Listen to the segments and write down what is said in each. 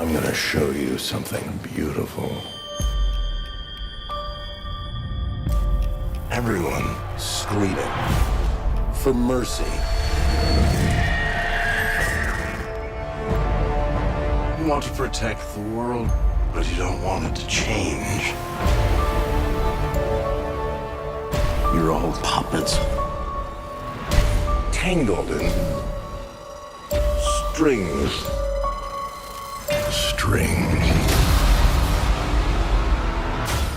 I'm gonna show you something beautiful. Everyone screaming for mercy. You want to protect the world, but you don't want it to change. You're all puppets, tangled in strings.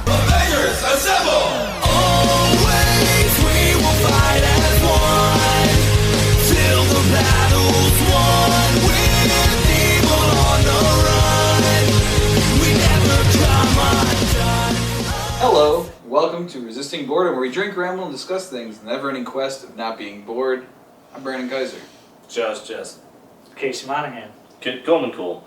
Avengers, assemble! Always we will fight as one, till the battle's won. With evil on the run, we never come undone. Hello, welcome to Resisting Boredom, where we drink, ramble, and discuss things in the never-ending quest of not being bored. I'm Brandon Kaiser. Just. Casey Monahan. Kit Coleman Cole.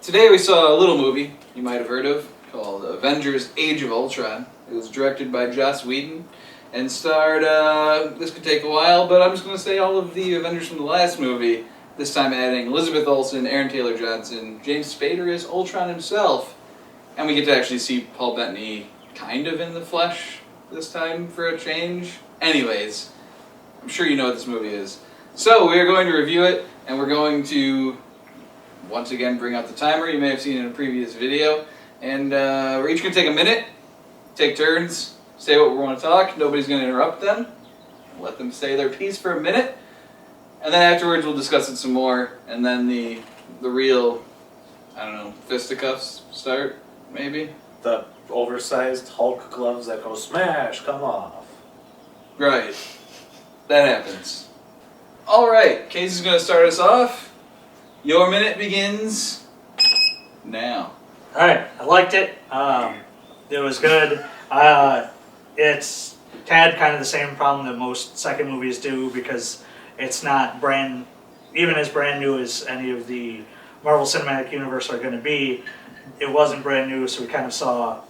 Today we saw a little movie you might have heard of called Avengers Age of Ultron. It was directed by Joss Whedon and starred, this could take a while, but I'm just going to say all of the Avengers from the last movie, this time adding Elizabeth Olsen, Aaron Taylor-Johnson, James Spader as Ultron himself, and we get to actually see Paul Bettany kind of in the flesh this time for a change. Anyways, I'm sure you know what this movie is. So we are going to review it, and we're going to once again bring out the timer you may have seen in a previous video, and we're each going to take a minute, take turns, say what we want to talk. Nobody's going to interrupt them. Let them say their piece for a minute, and then afterwards we'll discuss it some more, and then the real, I don't know, fisticuffs start, maybe? The oversized Hulk gloves that go smash, come off. Right. That happens. Alright, Casey's going to start us off. Your minute begins now. Alright, I liked it. It was good. It's had kind of the same problem that most second movies do, because it's not even as brand new as any of the Marvel Cinematic Universe are going to be. It wasn't brand new, so we kind of saw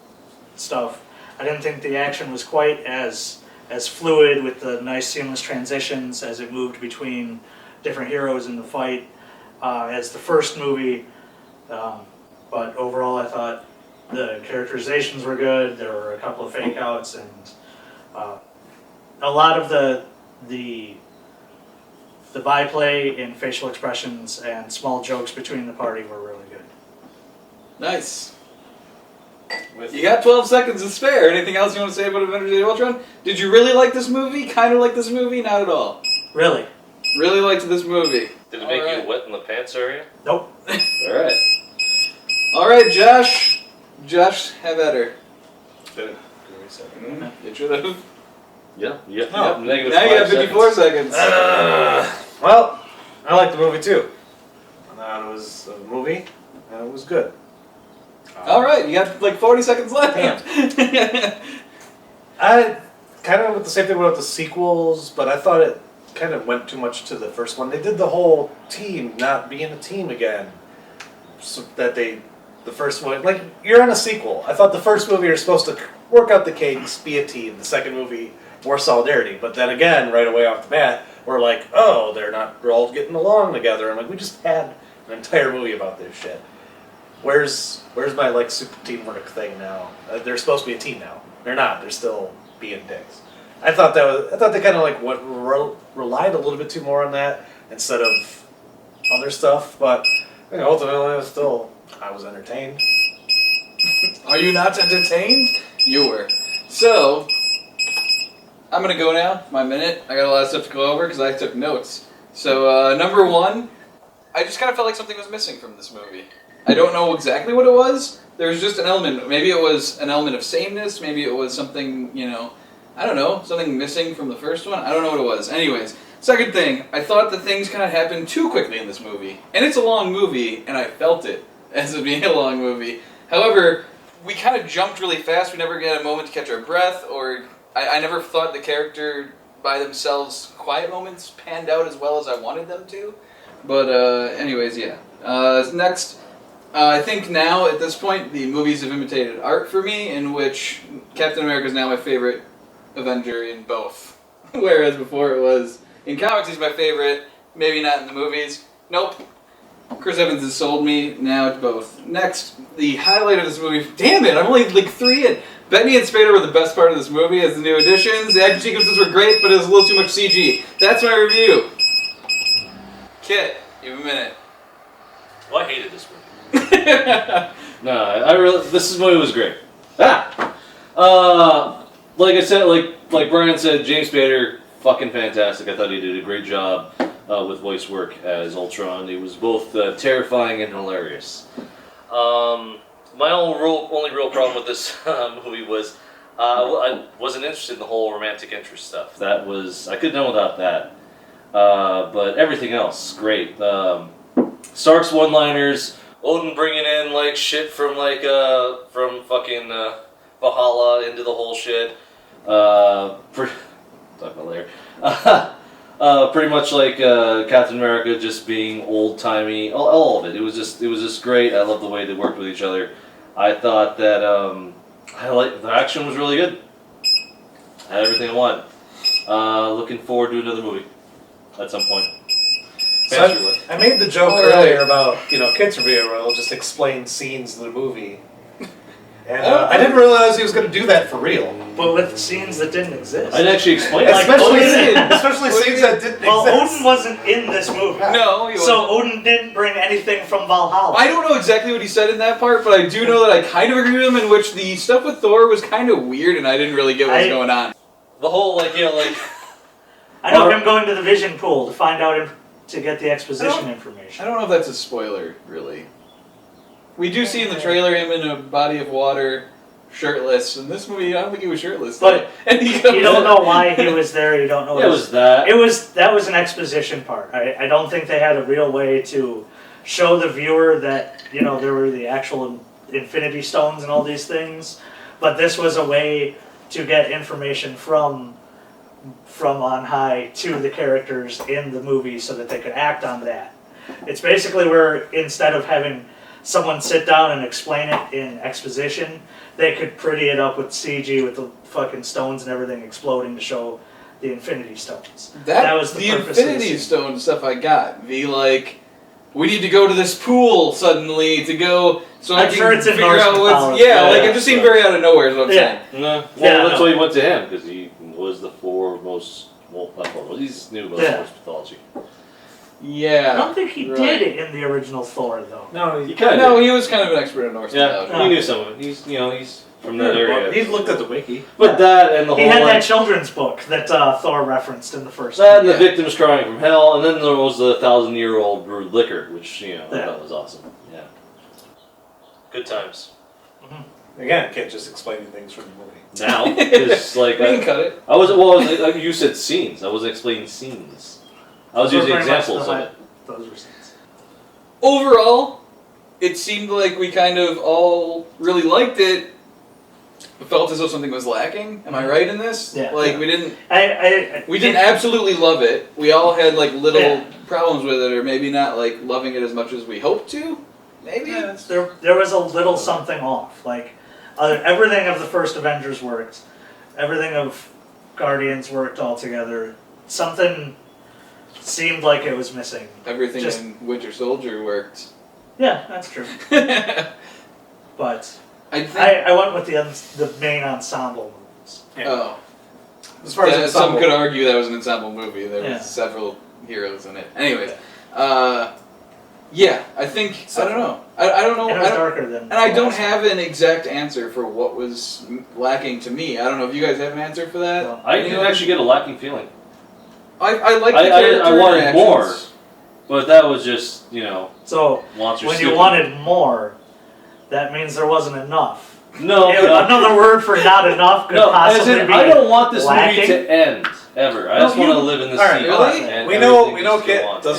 stuff. I didn't think the action was quite as fluid with the nice seamless transitions as it moved between different heroes in the fight as the first movie. But overall I thought the characterizations were good. There were a couple of fake outs, and a lot of the byplay and facial expressions and small jokes between the party were really good. Nice. You got 12 seconds to spare. Anything else you want to say about Avengers Age of Ultron? Did you really like this movie? Kind of like this movie? Not at all. Really? Really liked this movie. Did it make you wet in the pants area? Nope. Alright. Alright, Josh. Josh, have at her. Give me a second. You should have. Yeah. Now Negative you have 5 54 seconds. Well, I liked the movie too. I thought it was a movie, and it was good. Alright, you got like 40 seconds left. I kind of with the same thing about the sequels, but I thought it kind of went too much to the first one. They did the whole team not being a team again, so that the first one, like, you're in a sequel. I thought the first movie you're supposed to work out the kinks, be a team. The second movie, more solidarity. But then again, right away off the bat, we're like, oh, they're all getting along together. I'm like, we just had an entire movie about this shit. Where's my like super teamwork thing now? They're supposed to be a team now. They're not. They're still being dicks. I thought they kind of like relied a little bit too more on that instead of other stuff. But ultimately, I was entertained. Are you not entertained? You were. So, I'm going to go now. My minute. I got a lot of stuff to go over because I took notes. So, number one, I just kind of felt like something was missing from this movie. I don't know exactly what it was. There was just an element. Maybe it was an element of sameness. Maybe it was something, I don't know, something missing from the first one. I don't know what it was. Anyways, second thing, I thought that things kind of happened too quickly in this movie. And it's a long movie, and I felt it as it being a long movie. However, we kind of jumped really fast. We never get a moment to catch our breath, or I never thought the character by themselves, quiet moments, panned out as well as I wanted them to. But anyways, yeah. Next, I think now, at this point, the movies have imitated art for me, in which Captain America is now my favorite Avenger in both. Whereas before it was, in comics he's my favorite, maybe not in the movies. Nope. Chris Evans has sold me. Now it's both. Next, the highlight of this movie. Damn it! I'm only like 3 in. Bettany and Spader were the best part of this movie as the new additions. The action sequences were great, but it was a little too much CG. That's my review. Kit, you have a minute. Well, I hated this movie. No, I really. This movie was great. Like I said, like Brian said, James Spader, fucking fantastic. I thought he did a great job with voice work as Ultron. He was both terrifying and hilarious. My only real problem with this movie was I wasn't interested in the whole romantic interest stuff. That was I could have done without that. But everything else, great. Stark's one-liners, Odin bringing in like shit from from fucking Valhalla into the whole shit. Talk about later. Pretty much like Captain America just being old-timey, all of it. It was just great. I love the way they worked with each other. I thought that the action was really good. I had everything I wanted. Looking forward to another movie at some point. So I made the joke earlier about, Kids Review where it'll just explain scenes of the movie. And I didn't realize he was going to do that for real. But with scenes that didn't exist. I'd actually explain it. Especially scenes that didn't Well, exist. Odin wasn't in this movie. No, he wasn't. So Odin didn't bring anything from Valhalla. I don't know exactly what he said in that part, but I do know that I kind of agree with him in which the stuff with Thor was kind of weird and I didn't really get what was going on. The whole I know him going to the vision pool to find out to get the exposition information. I don't know if that's a spoiler, really. We do see in the trailer him in a body of water, shirtless. In this movie, I don't think he was shirtless. But and you don't know why he was there. You don't know. It was that. That was an exposition part. I don't think they had a real way to show the viewer that there were the actual Infinity Stones and all these things. But this was a way to get information from on high to the characters in the movie so that they could act on that. It's basically where instead of having someone sit down and explain it in exposition, they could pretty it up with CG with the fucking stones and everything exploding to show the Infinity Stones. That was the purpose Infinity of the Stone stuff I got. We need to go to this pool suddenly to go so I I'm can sure it's in figure Norse out what's... mythology. Yeah, it just seemed very out of nowhere is what I'm saying. No. Yeah, That's why he went to him, because he was the foremost... Well, not foremost. He's new about Norse mythology. Yeah. I don't think he did it in the original Thor, though. No, He kind of No, he was kind of an expert in Norse Yeah, mythology. he knew some of it. He's from that area. He's looked at the wiki. But that and the He whole... had that children's book that Thor referenced in the first That and one. the victims crying from hell, and then there was the 1,000-year-old brewed liquor, which, I thought was awesome. Yeah. Good times. Again, can't just explain things from the movie. Now, because, We can cut it. you said scenes. I wasn't explaining scenes. I was using Pretty much examples of it. Those were scenes. Overall, it seemed like we kind of all really liked it, but felt as though something was lacking. Am I right in this? Yeah. Like, we didn't We didn't absolutely love it. We all had, little problems with it, or maybe not, loving it as much as we hoped to. Maybe? Yeah, there was a little something off. Everything of the first Avengers worked. Everything of Guardians worked all together. Something seemed like it was missing. Everything in Winter Soldier worked. Yeah, that's true. But I think... I went with the main ensemble movies. Oh. As far as Some could argue that was an ensemble movie. There Yeah. was several heroes in it. Anyways, yeah, I think I don't know. I don't know. And it was darker than. And I the don't last have an exact answer for what was lacking to me. I don't know if you guys have an answer for that. No. I didn't actually get a lacking feeling. I like the character I wanted interactions. more, but that was just, one. So monster when you snippet. wanted more, that means there wasn't enough. No, Another word for not enough could possibly be I don't want this lacking. movie to end, ever. I just want to live in this Alright, scene. really? and We know- everything we know just go Kit on. doesn't-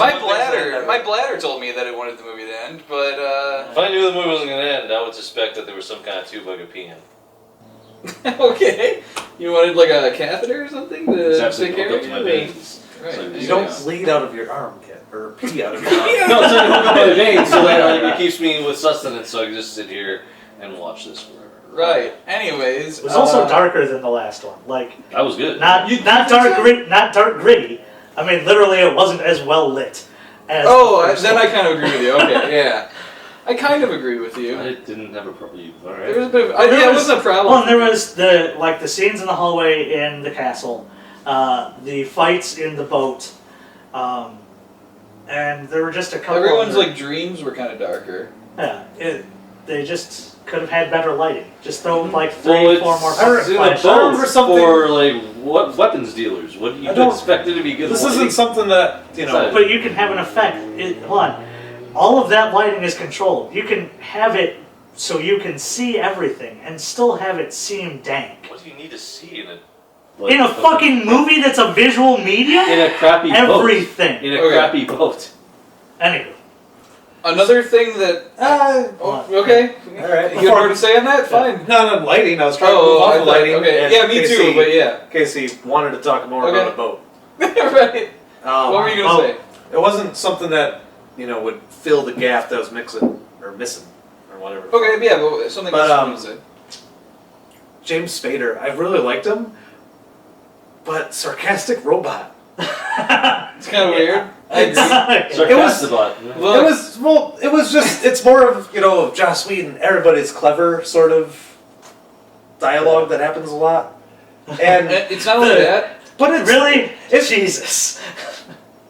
My bladder told me that it wanted the movie to end, but If I knew the movie wasn't going to end, I would suspect that there was some kind of tube I could pee in. okay. You wanted a catheter or something to Exactly, take care hook of up to my you? veins. Right. So You don't bleed out of your arm, Kit. Or pee out of your arm. No, it's like hook up my veins, so that it keeps me with sustenance, so I can just sit here and watch this forever. Right. Anyways, It was also darker than the last one. That was good. Not dark gritty. I mean, literally, it wasn't as well lit as Oh, the first then one. I kind of agree with you. Okay, yeah. I kind of agree with you. I didn't have a problem. All right. There was a bit of... Well, yeah, it wasn't a problem. Well, and there was the scenes in the hallway in the castle, the fights in the boat, and there were just a couple. Everyone's other, like dreams were kind of darker. yeah, they just could have had better lighting. Just throw like Well, 4 more it's fucking in the flashes. I remember boat something- for like what weapons dealers. What do you I don't- expect it to be good? This lighting? isn't something that, you know. But you can have an effect. Hold on. All of that lighting is controlled. You can have it so you can see everything and still have it seem dank. What do you need to see in a In a fucking movie that's a visual medium? in a crappy Everything. boat? In a Okay. crappy boat. Anyway. Another thing that... Oh, okay. All right. You had more to say on that? Fine. Not on lighting. I was trying to move Oh, off I of thought... lighting. Okay, and yeah, me Casey- too, but yeah. Casey wanted to talk more Okay. about a boat. Right. Um, What were you going to say? It wasn't something that, you know, would fill the gap that was missing, or whatever. Okay, yeah, but something But, else you wanted to say. James Spader, I really liked him, but sarcastic robot. It's kind of weird. I agree. Sarcastabot. Look, It was just, it's more of, you know, Joss Whedon, everybody's clever sort of dialogue that happens a lot. And, it's not only that. but it's Really? It's- Jesus.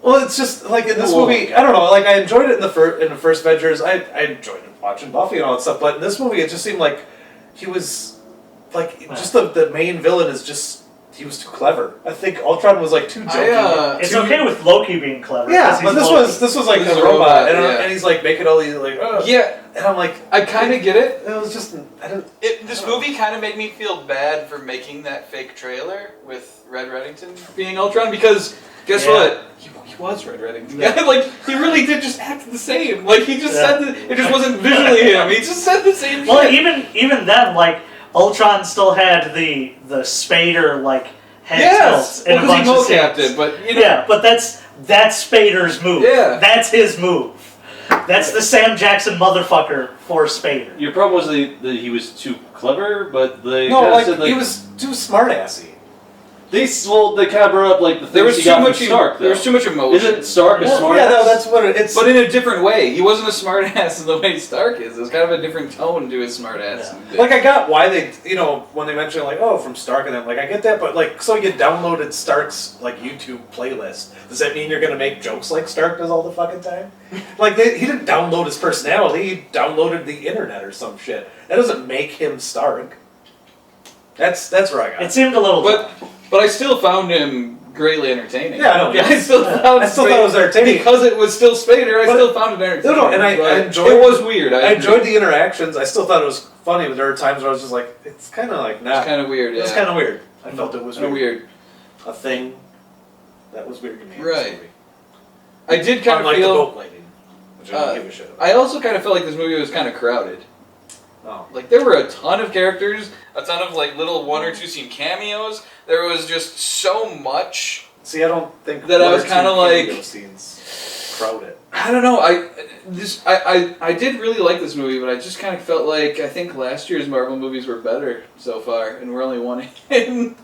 Well, it's just like in this Whoa. movie. I don't know. Like I enjoyed it in the first Avengers. I enjoyed watching Buffy and all that stuff. But in this movie, it just seemed like he was like just the main villain is just he was too clever. I think Ultron was like too jokey. It's too- okay with Loki being clever. Yeah, 'cause he's but Loki. this was like This is a a robot, robot, and, yeah. and he's like making all these like Yeah, and I'm like I kind of get it. it was just I didn't. This movie kind of made me feel bad for making that fake trailer with Red Reddington being Ultron because guess Yeah. what? He was Red Reddington. Yeah. Like he really did just act the same. Like he just said that it just wasn't visually him. He just said the same Well, shit. even then, like Ultron still had the Spader like head Yes, tilt in a because he bunch of mocapped scenes. it, but you know. Yeah, but that's Spader's move. Yeah. That's his move. That's the Sam Jackson motherfucker for Spader. Your problem was that he was too clever, but they No, kinda like, said, he was too smartassy. They kind of brought up like the There things was he too got much. from Stark. There was though. too much emotion. Isn't Stark a Well, smart? yeah, no, that's what it's. But in a different way. He wasn't a smartass in the way Stark is. There's kind of a different tone to his smartass. Like I got why they, you know, when they mentioned like, oh, from Stark and them, like I get that, but like, so you downloaded Stark's like YouTube playlist. Does that mean you're gonna make jokes like Stark does all the fucking time? Like he didn't download his personality; he downloaded the internet or some shit. That doesn't make him Stark. That's where I got. It seemed a little. But I still found him greatly entertaining. Yeah, I know. I still found I still thought it was entertaining. because it was still Spader. I But- still found it entertaining. No, and I but enjoyed. It was weird. I agree. enjoyed the interactions. I still thought it was funny, but there were times where I was just like, it's kind of like It's not. kind of weird. It was Yeah. kind of weird. I felt it was Kinda weird. weird. A thing that was weird to me. in this Right. movie. I did kind of Unlike the feel. boat lady, which I don't give a shit about. I also kind of felt like this movie was kind of crowded. Oh. Like there were a ton of characters, a ton of like little 1 or 2 scene cameos. There was just so much. See, I don't think That I one or was two kinda like- cameo scenes crowded. I don't know. I did really like this movie, but I just kind of felt like I think last year's Marvel movies were better so far, and we're only one in.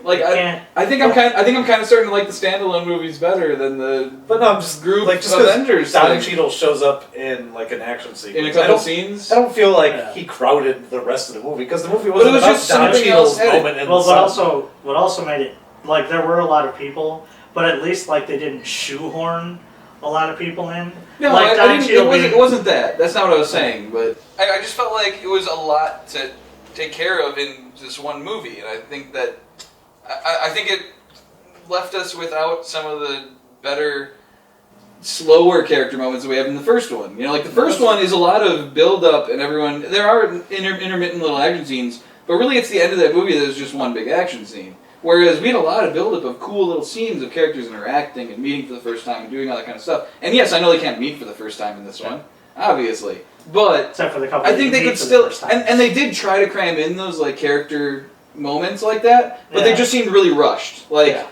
Like I think I'm kind of starting to like the standalone movies better than the But no, I'm just group like just 'cause Avengers Don thing. Cheadle shows up in like an action sequence. In a I couple don't- scenes. I don't feel like Yeah. he crowded the rest of the movie because the movie But wasn't it was about just Don something Cheadle's else in it. moment in Well, the but sun. what also made it like there were a lot of people, but at least like they didn't shoehorn a lot of people in. No, like I didn't. Cheadle It wasn't that. That's not what I was saying. But I just felt like it was a lot to take care of in this one movie, and I think that I think it left us without some of the better, slower character moments that we have in the first one. You know, like the first one is a lot of build up and everyone. There are intermittent little action scenes, but really it's the end of that movie that is just one big action scene. Whereas we had a lot of build-up of cool little scenes of characters interacting and meeting for the first time and doing all that kind of stuff. And yes, I know they can't meet for the first time in this one, obviously. But Except for the couple. I think they you meet could for the still, first time. and they did try to cram in those like character moments like that, but they Yeah. just seemed really rushed. Like, Yeah.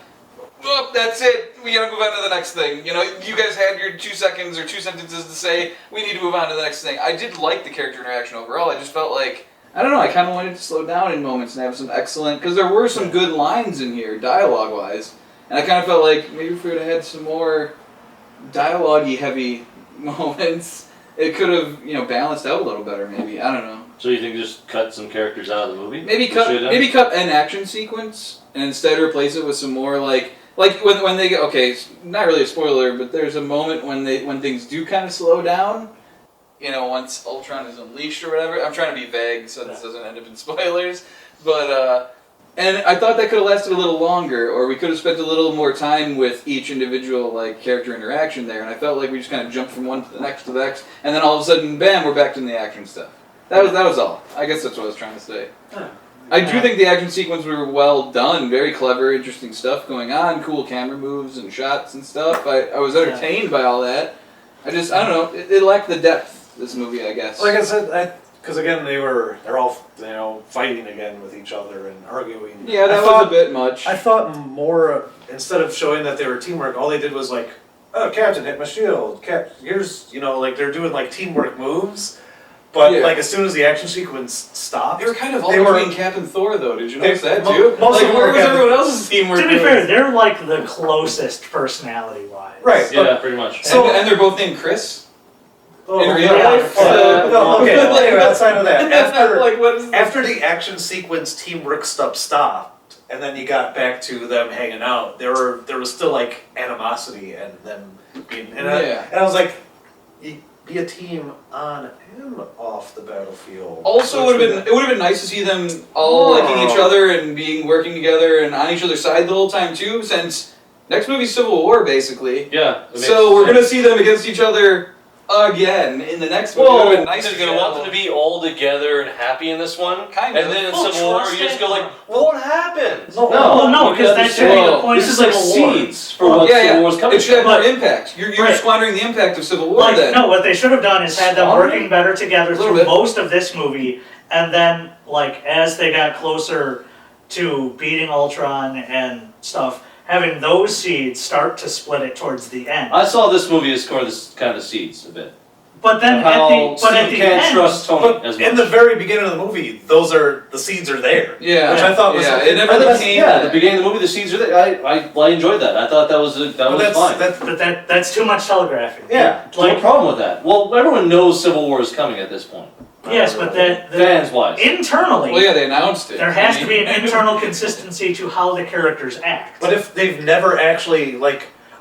oh, that's it. We gotta move on to the next thing. You know, you guys had your 2 seconds or 2 sentences to say. We need to move on to the next thing. I did like the character interaction overall. I just felt like I don't know. I kind of wanted to slow down in moments and have some excellent because there were some good lines in here, dialogue-wise, and I kind of felt like maybe if we would have had some more dialogue-y heavy moments, it could have, balanced out a little better. Maybe, I don't know. So you think just cut some characters out of the movie? Maybe cut an action sequence and instead replace it with some more like when they get, okay, not really a spoiler, but there's a moment when things do kind of slow down. Once Ultron is unleashed or whatever. I'm trying to be vague so this doesn't end up in spoilers, but and I thought that could have lasted a little longer, or we could have spent a little more time with each individual character interaction there. And I felt like we just kind of jumped from one to the next, and then all of a sudden, bam, we're back to the action stuff. That was all. I guess that's what I was trying to say. I do think the action sequence were well done, very clever, interesting stuff going on, cool camera moves and shots and stuff. I was entertained by all that. I don't know, it lacked the depth, this movie, I guess. Like I said, because again, they're all fighting again with each other and arguing. Yeah, that was a bit much. I thought more, instead of showing that they were teamwork, all they did was oh, Captain hit my shield. Here's, they're doing teamwork moves. But as soon as the action sequence stopped, they were kind of all between Cap and Thor, though. Did you notice that too? Most of them where were was everyone else's teamwork? To be fair, they're the closest personality-wise. Right. Yeah, pretty much. So, and they're both named Chris. Oh, in real life. No, okay. Anyway, outside of that, what after the action sequence teamwork stuff stopped, and then you got back to them hanging out, there was still animosity and them being. And I was like, be a team on and off the battlefield. Also, it would have been nice to see them all liking each other and working together and on each other's side the whole time too. Since next movie's Civil War, basically. Yeah. So we're gonna see them against each other again in the next movie. It would have been nice you're gonna want them to be all together and happy in this one, kind of. And then in Civil War, you just go well, what happened? No, because that should be the point. This is of Civil War. seeds for what Civil War's coming. It should have more impact. You're squandering the impact of Civil War. Then no, what they should have done is had them working better together through most of this movie, and then as they got closer to beating Ultron and stuff, having those seeds start to split it towards the end. I saw this movie as kind of seeds a bit. But then at the end, trust Tony as much. In the very beginning of the movie, the seeds are there. Yeah, which I thought was it never became. Yeah, at the beginning of the movie, the seeds are there. I enjoyed that. I thought that was fine. But that's too much telegraphing. Yeah, no problem with that. Well, everyone knows Civil War is coming at this point. Yes, but fans wise, internally, they announced it. There has to be an internal consistency to how the characters act. But if they've never actually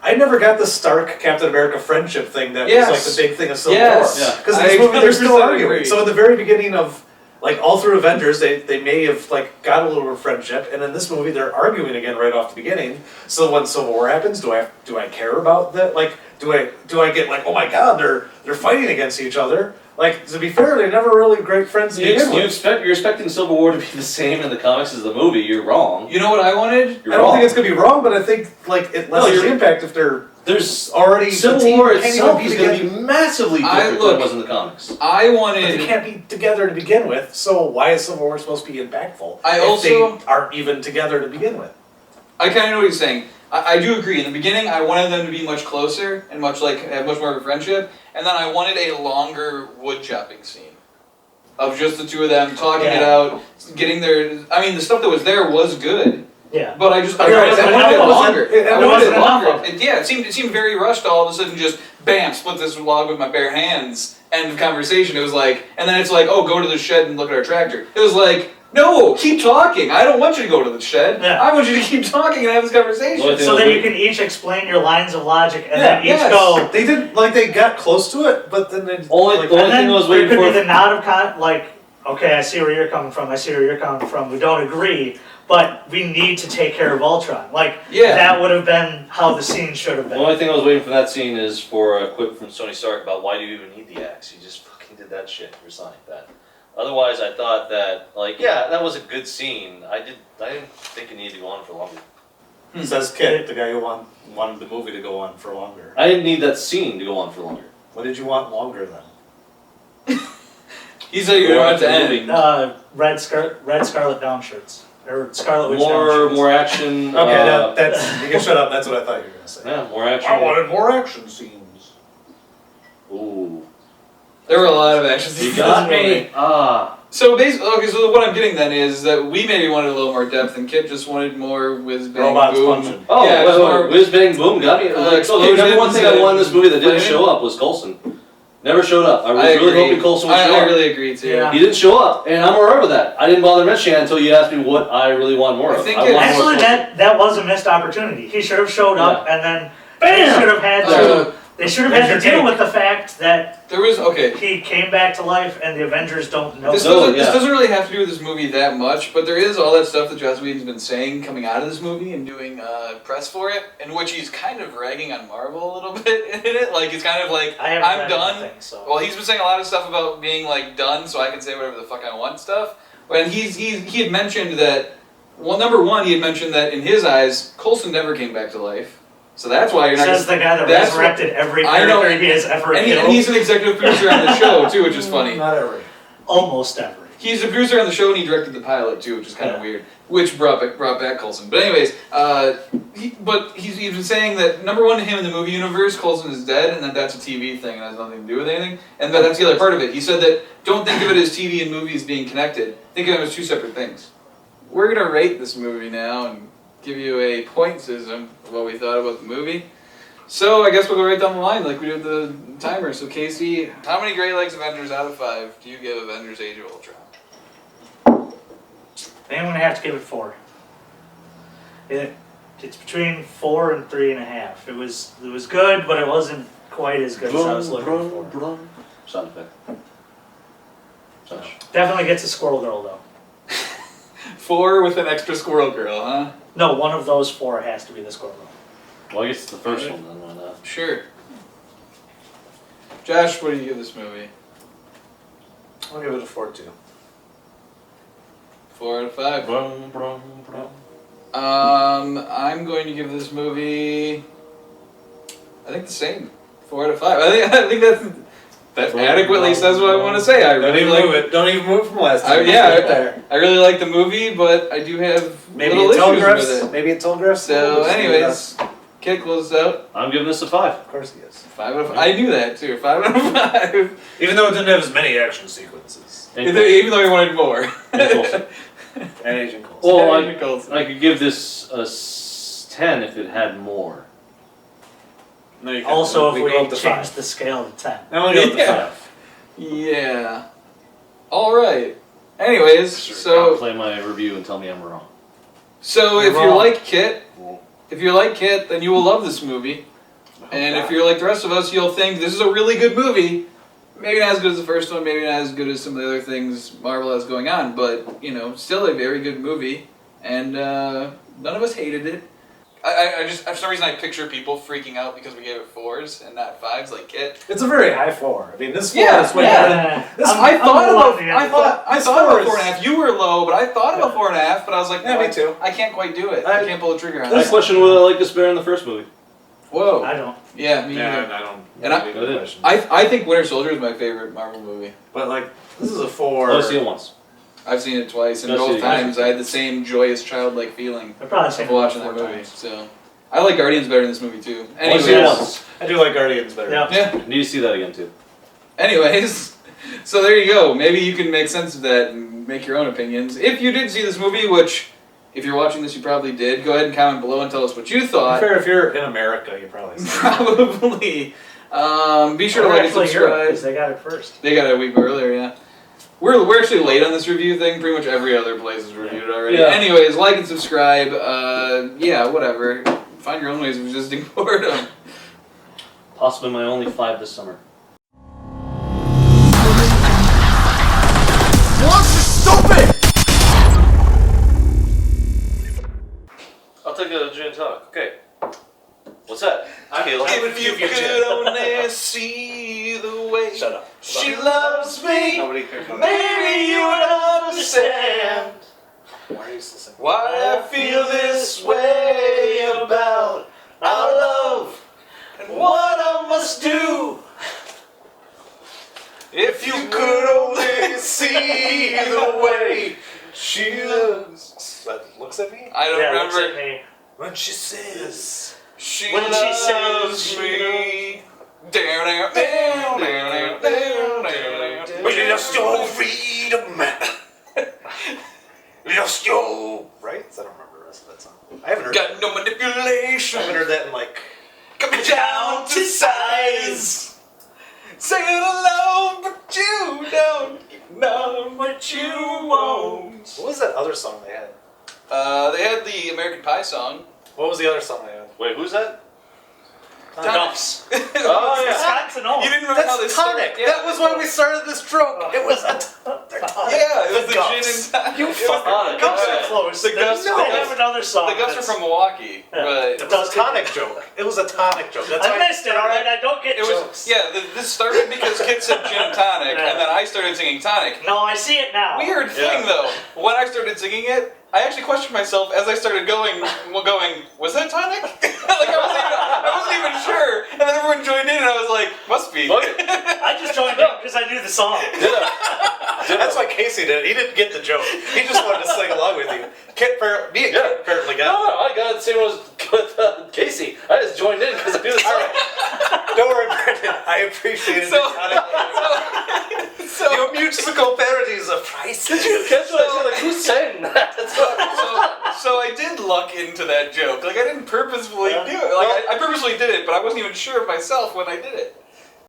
I never got the Stark Captain America friendship thing that was the big thing of Civil War. Because in this movie they're still arguing. So in the very beginning of all through Avengers, they may have got a little bit of friendship, and in this movie they're arguing again right off the beginning. So when Civil War happens, do I care about that? Do I get oh my god, they're fighting against each other? To be fair, they're never really great friends to begin with. You're expecting Civil War to be the same in the comics as the movie. You're wrong. You know what I wanted? I don't think it's gonna be wrong, but I think it lessens the impact if there's already Civil War itself is going to be massively different than it was in the comics. I wanted. But they can't be together to begin with. So why is Civil War supposed to be impactful? If they aren't even together to begin with. I kind of know what he's saying. I do agree. In the beginning, I wanted them to be much closer and have much more of a friendship, and then I wanted a longer wood chopping scene of just the two of them talking it out, getting their. I mean, the stuff that was there was good. Yeah. But I wanted it longer. I wanted it longer. It seemed very rushed. All of a sudden, just bam, split this log with my bare hands. End of conversation. It was and then it's oh, go to the shed and look at our tractor. It was no, keep talking. I don't want you to go to the shed. Yeah. I want you to keep talking and have this conversation. So then you can each explain your lines of logic and then each go. They did they got close to it, but then they the only thing I was waiting for. There for. could be the nod of okay, I see where you're coming from. I see where you're coming from. We don't agree, but we need to take care of Ultron. That would have been how the scene should have been. The only thing I was waiting for that scene is for a quip from Tony Stark about why do you even need the axe? You just fucking did that shit or something like that. Otherwise, I thought that, that was a good scene. I didn't think it needed to go on for longer. Says Kit, the guy who wanted the movie to go on for longer. I didn't need that scene to go on for longer. What did you want longer then? He said you wanted to end. Red Scarlet Down shirts. Or Scarlet Witch Down shirts. More action. Okay, that's you can shut up. That's what I thought you were going to say. Yeah, more action. I wanted more action scenes. Ooh. There were a lot of action scenes. You got me. So basically, okay. So what I'm getting then is that we maybe wanted a little more depth, and Kip just wanted more whiz bang Robots boom. punching. Oh, Yeah, just more- whiz bang boom got me. Like, okay, number one thing I wanted in this movie that didn't show up was Coulson. Never showed up. I was really agree. hoping Coulson would show I up. really agree too. Yeah. He didn't show up, and I'm alright with that. I didn't bother mentioning it until you asked me what I really want more I of. think want it- more Actually, Coulson. that was a missed opportunity. He should have showed up, and then they should have had to. They should have had to Where's your deal take? with the fact that There was okay. he came back to life, and the Avengers don't know. This doesn't really have to do with this movie that much, but there is all that stuff that Joss Whedon's been saying coming out of this movie and doing press for it, in which he's kind of ragging on Marvel a little bit in it. Like he's kind of like, I haven't I'm read done. anything, so. Well, he's been saying a lot of stuff about being like done, so I can say whatever the fuck I want stuff. And he had mentioned that. Well, number one, he had mentioned that in his eyes, Coulson never came back to life. So that's why you're not. Says the guy that that's resurrected every I know, character he has ever and killed. he's an executive producer on the show too, which is funny. Not every. Almost every. He's a producer on the show and he directed the pilot too, which is kind of weird. Which brought back Coulson. But anyways, he's been saying that number one to him in the movie universe, Coulson is dead, and that that's a TV thing and has nothing to do with anything. And that's the other part of it. He said that don't think of it as TV and movies being connected. Think of them as two separate things. We're gonna rate this movie now and give you a point system of what we thought about the movie. So I guess we'll go right down the line like we did the timer. So Casey, how many Great Lakes Avengers out of 5 do you give Avengers Age of Ultron? I think I'm gonna have to give it 4. It's between 4 and 3.5. It was good, but it wasn't quite as good as I was looking for. Sound effect. Such. Definitely gets a Squirrel Girl though. 4 with an extra Squirrel Girl, huh? No, one of those 4 has to be the Squirrel Girl. Well, I guess it's the first one then. Why not? Sure. Josh, what do you give this movie? I'll give it a 4 too. 4 out of 5. Brum, brum, brum. I'm going to give this movie, I think the same. 4 out of 5. I think that adequately says what I want to say. I Don't really even like move it. Don't even move from last I, time. yeah, Right there. I really like the movie, but I do have Maybe little it issues with telegraphs. it. Maybe it telegraphs. So, anyways, Kit, close us out. I'm giving this a 5. Of course he is. 5 out of 5. I knew that too. 5 out of 5. Even though it didn't have as many action sequences. And Even though he wanted more. And Coulson. And Agent Coulson. Well, Agent Coulson. I could give this a 10 if it had more. No, you can't. Also, if we go up to change 5. the scale to 10. Now we go up to Yeah. 5. Yeah. All right. Anyways, I'll so play my review and tell me I'm wrong. if you're wrong. like Kit, then you will love this movie. And if you're like the rest of us, you'll think this is a really good movie. Maybe not as good as the first one, maybe not as good as some of the other things Marvel has going on, but still a very good movie. And none of us hated it. I just for some reason I picture people freaking out because we gave it 4s and not 5s like Kit. It's a very high 4. I mean, this 4 Yeah, is way yeah. better. This I thought about I I thought about 4.5. You were low, but I thought about 4.5. But I was like, Yeah, no, me too. I can't quite do it. I can't pull the trigger on I it. question whether I like this better in the first movie. Whoa. I don't. Yeah, me Yeah, either. I don't. And I- really have a question. I think Winter Soldier is my favorite Marvel movie. But like, this is a 4. I've seen it once. I've seen it twice, and I've seen both it times twice. I had the same joyous childlike feeling I've probably of seen it watching 4 that movie. times. So I like Guardians better than this movie too. I've seen it Anyways, once. I do like Guardians better. Yeah. yeah. Need to see that again too. Anyways, so there you go. Maybe you can make sense of that and make your own opinions. If you did see this movie, which if you're watching this, you probably did. Go ahead and comment below and tell us what you To be thought. fair, if you're in America, you probably see it. Probably. Be sure to Or like and actually Europe, subscribe. because they got it first. They got it a week earlier, yeah. We're actually late on this review thing. Pretty much every other place is reviewed already. Yeah. Anyways, like and subscribe. Yeah, whatever. Find your own ways of resisting boredom. Possibly my only 5 this summer. Stupid! I'll take a gin and tonic. Okay. What's that? Caleb. If you could only see the way Shut up. she loves me, Nobody cares about maybe you would understand Why are you still singing? why I feel this way about our love and what I must do. If you could only see the way she looks. That looks at me? I don't Yeah, looks remember. at me. When she says. She When she loves says me. Down, down, down, down, down, down, down. We lost your freedom. Sing it alone, but you don't know what you want. What was that other song they had? They had the American Pie song. What was the other song they had? Wait, who's that? Duffs. Oh yeah. Wisconsin only. You didn't remember how That's this tonic. started? That was why we started this joke. It was a Yeah, it was the Gups. gin and tonic. You It was fuck. Gups yeah. are close. The Gups They are- have another song. The Gups are that's- from Milwaukee, but It was a tonic joke. It was a tonic joke. That's I why missed it, alright? I don't get it was jokes. this started because kids said gin and tonic, Yeah. and then I started singing tonic. No, I see it now. Weird thing though, when I started singing it, I actually questioned myself as I started going, was that tonic? Like I wasn't even sure, and then everyone joined in, and I was like, must be. I just joined in because I knew the song. That's why Casey did it. He didn't get the joke. He just wanted to sing along with you. Kit apparently got it. I got the same one with Casey. I just joined in because I do the song. Don't worry, Brendan. I appreciate it. So, Your musical parodies of Price. Did you catch what I said? Like, who sang that? so I did luck into that joke. Like I didn't purposefully do it. Like I purposely did it, but I wasn't even sure of myself when I did it.